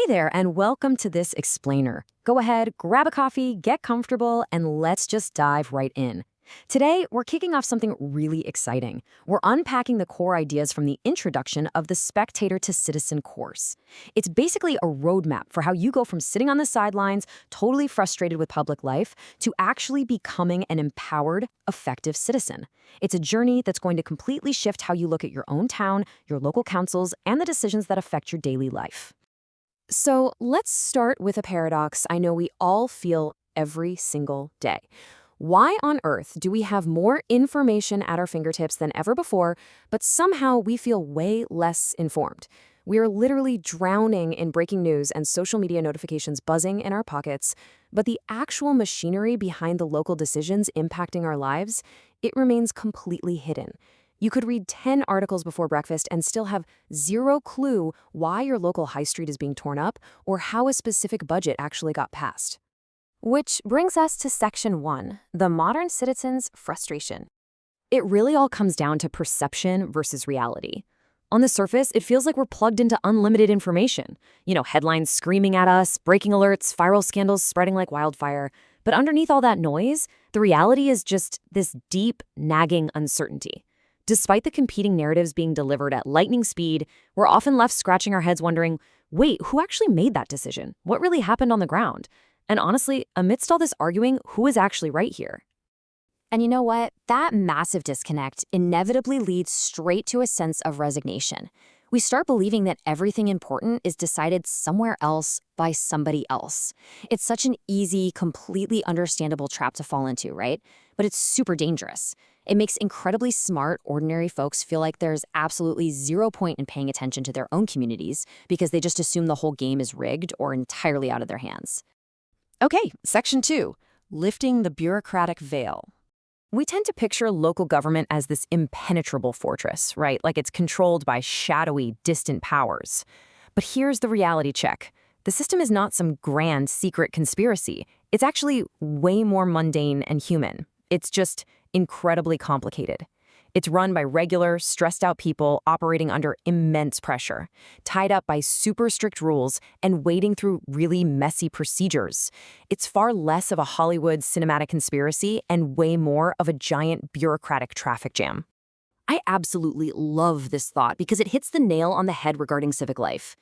Hey there, and welcome to this explainer. Go ahead, grab a coffee, get comfortable, and let's just dive right in. Today, we're kicking off something really exciting. We're unpacking the core ideas from the introduction of the Spectator to Citizen course. It's basically a roadmap for how you go from sitting on the sidelines, totally frustrated with public life, to actually becoming an empowered, effective citizen. It's a journey that's going to completely shift how you look at your own town, your local councils, and the decisions that affect your daily life. So let's start with a paradox I know we all feel every single day. Why on earth do we have more information at our fingertips than ever before, but somehow we feel way less informed? We are literally drowning in breaking news and social media notifications buzzing in our pockets, but the actual machinery behind the local decisions impacting our lives, it remains completely hidden. You could read 10 articles before breakfast and still have zero clue why your local high street is being torn up or how a specific budget actually got passed. Which brings us to Section 1, the modern citizen's frustration. It really all comes down to perception versus reality. On the surface, it feels like we're plugged into unlimited information. Headlines screaming at us, breaking alerts, viral scandals spreading like wildfire. But underneath all that noise, the reality is just this deep, nagging uncertainty. Despite the competing narratives being delivered at lightning speed, we're often left scratching our heads wondering, wait, who actually made that decision? What really happened on the ground? And honestly, amidst all this arguing, who is actually right here? And you know what? That massive disconnect inevitably leads straight to a sense of resignation. We start believing that everything important is decided somewhere else by somebody else. It's such an easy, completely understandable trap to fall into, right? But it's super dangerous. It makes incredibly smart, ordinary folks feel like there's absolutely zero point in paying attention to their own communities because they just assume the whole game is rigged or entirely out of their hands. Okay, Section 2, lifting the bureaucratic veil. We tend to picture local government as this impenetrable fortress, right? Like it's controlled by shadowy, distant powers. But here's the reality check. The system is not some grand, secret conspiracy. It's actually way more mundane and human. It's just incredibly complicated. It's run by regular, stressed-out people operating under immense pressure, tied up by super strict rules and wading through really messy procedures. It's far less of a Hollywood cinematic conspiracy and way more of a giant bureaucratic traffic jam. I absolutely love this thought because it hits the nail on the head regarding civic life.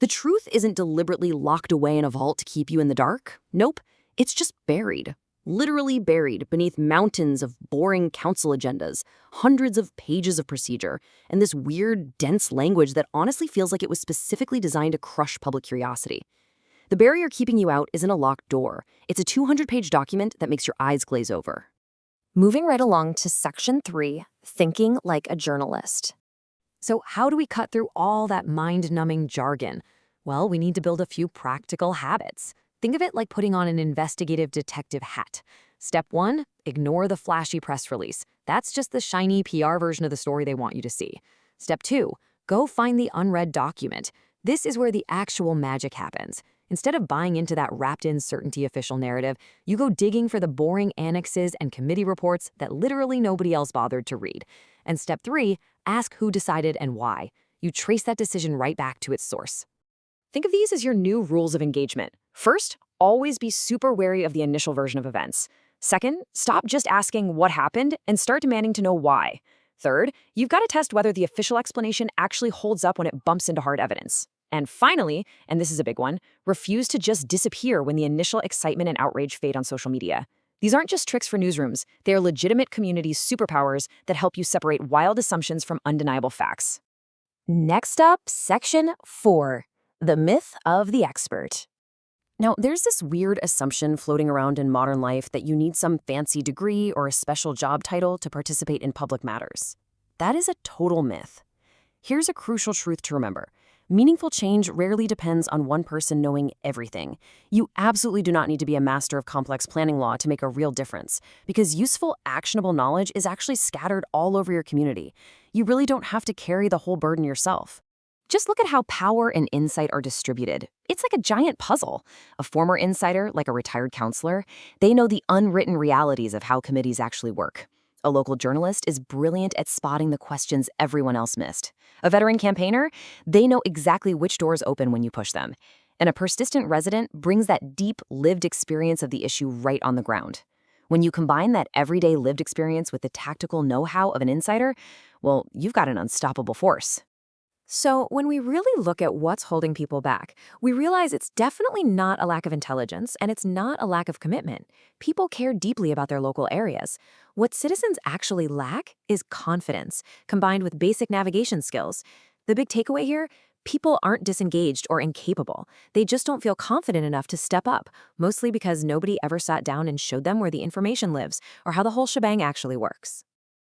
The truth isn't deliberately locked away in a vault to keep you in the dark. Nope, it's just buried. Literally buried beneath mountains of boring council agendas, hundreds of pages of procedure, and this weird, dense language that honestly feels like it was specifically designed to crush public curiosity. The barrier keeping you out isn't a locked door. It's a 200-page document that makes your eyes glaze over. Moving right along to Section 3, thinking like a journalist. So how do we cut through all that mind-numbing jargon? Well, we need to build a few practical habits. Think of it like putting on an investigative detective hat. Step 1, ignore the flashy press release. That's just the shiny PR version of the story they want you to see. Step 2, go find the unread document. This is where the actual magic happens. Instead of buying into that wrapped-in certainty official narrative, you go digging for the boring annexes and committee reports that literally nobody else bothered to read. And step 3, ask who decided and why. You trace that decision right back to its source. Think of these as your new rules of engagement. First, always be super wary of the initial version of events. Second, stop just asking what happened and start demanding to know why. Third, you've got to test whether the official explanation actually holds up when it bumps into hard evidence. And finally, and this is a big one, refuse to just disappear when the initial excitement and outrage fade on social media. These aren't just tricks for newsrooms. They are legitimate community superpowers that help you separate wild assumptions from undeniable facts. Next up, Section 4, the myth of the expert. Now, there's this weird assumption floating around in modern life that you need some fancy degree or a special job title to participate in public matters. That is a total myth. Here's a crucial truth to remember. Meaningful change rarely depends on one person knowing everything. You absolutely do not need to be a master of complex planning law to make a real difference, because useful, actionable knowledge is actually scattered all over your community. You really don't have to carry the whole burden yourself. Just look at how power and insight are distributed. It's like a giant puzzle. A former insider, like a retired counselor, they know the unwritten realities of how committees actually work. A local journalist is brilliant at spotting the questions everyone else missed. A veteran campaigner, they know exactly which doors open when you push them. And a persistent resident brings that deep, lived experience of the issue right on the ground. When you combine that everyday lived experience with the tactical know-how of an insider, well, you've got an unstoppable force. So, when we really look at what's holding people back, we realize it's definitely not a lack of intelligence and it's not a lack of commitment. People care deeply about their local areas. What citizens actually lack is confidence, combined with basic navigation skills. The big takeaway here: people aren't disengaged or incapable. They just don't feel confident enough to step up, mostly because nobody ever sat down and showed them where the information lives or how the whole shebang actually works.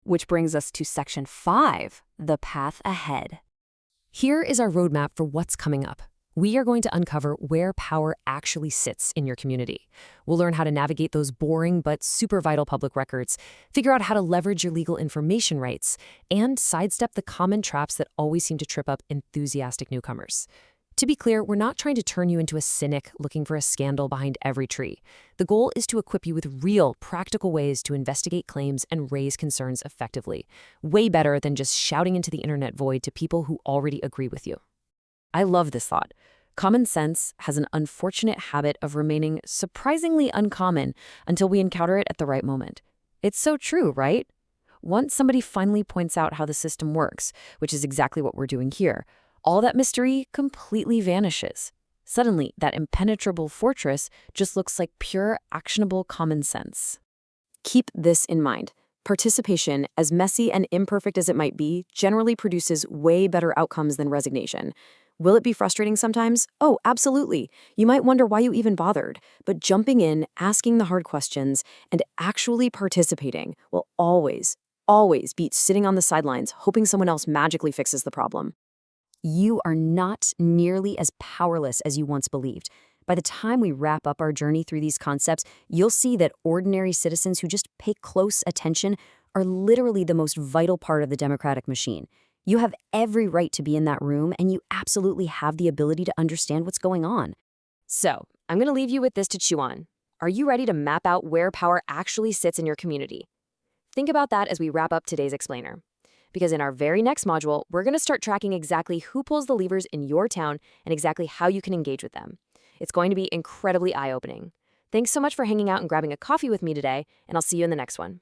Which brings us to Section 5, the path ahead. Here is our roadmap for what's coming up. We are going to uncover where power actually sits in your community. We'll learn how to navigate those boring but super vital public records, figure out how to leverage your legal information rights, and sidestep the common traps that always seem to trip up enthusiastic newcomers. To be clear, we're not trying to turn you into a cynic looking for a scandal behind every tree. The goal is to equip you with real, practical ways to investigate claims and raise concerns effectively. Way better than just shouting into the internet void to people who already agree with you. I love this thought. Common sense has an unfortunate habit of remaining surprisingly uncommon until we encounter it at the right moment. It's so true, right? Once somebody finally points out how the system works, which is exactly what we're doing here, all that mystery completely vanishes. Suddenly, that impenetrable fortress just looks like pure, actionable common sense. Keep this in mind. Participation, as messy and imperfect as it might be, generally produces way better outcomes than resignation. Will it be frustrating sometimes? Oh, absolutely. You might wonder why you even bothered. But jumping in, asking the hard questions, and actually participating will always beat sitting on the sidelines hoping someone else magically fixes the problem. You are not nearly as powerless as you once believed. By the time we wrap up our journey through these concepts, you'll see that ordinary citizens who just pay close attention are literally the most vital part of the democratic machine. You have every right to be in that room, and you absolutely have the ability to understand what's going on. So, I'm going to leave you with this to chew on. Are you ready to map out where power actually sits in your community? Think about that as we wrap up today's explainer. Because in our very next module, we're going to start tracking exactly who pulls the levers in your town and exactly how you can engage with them. It's going to be incredibly eye-opening. Thanks so much for hanging out and grabbing a coffee with me today, and I'll see you in the next one.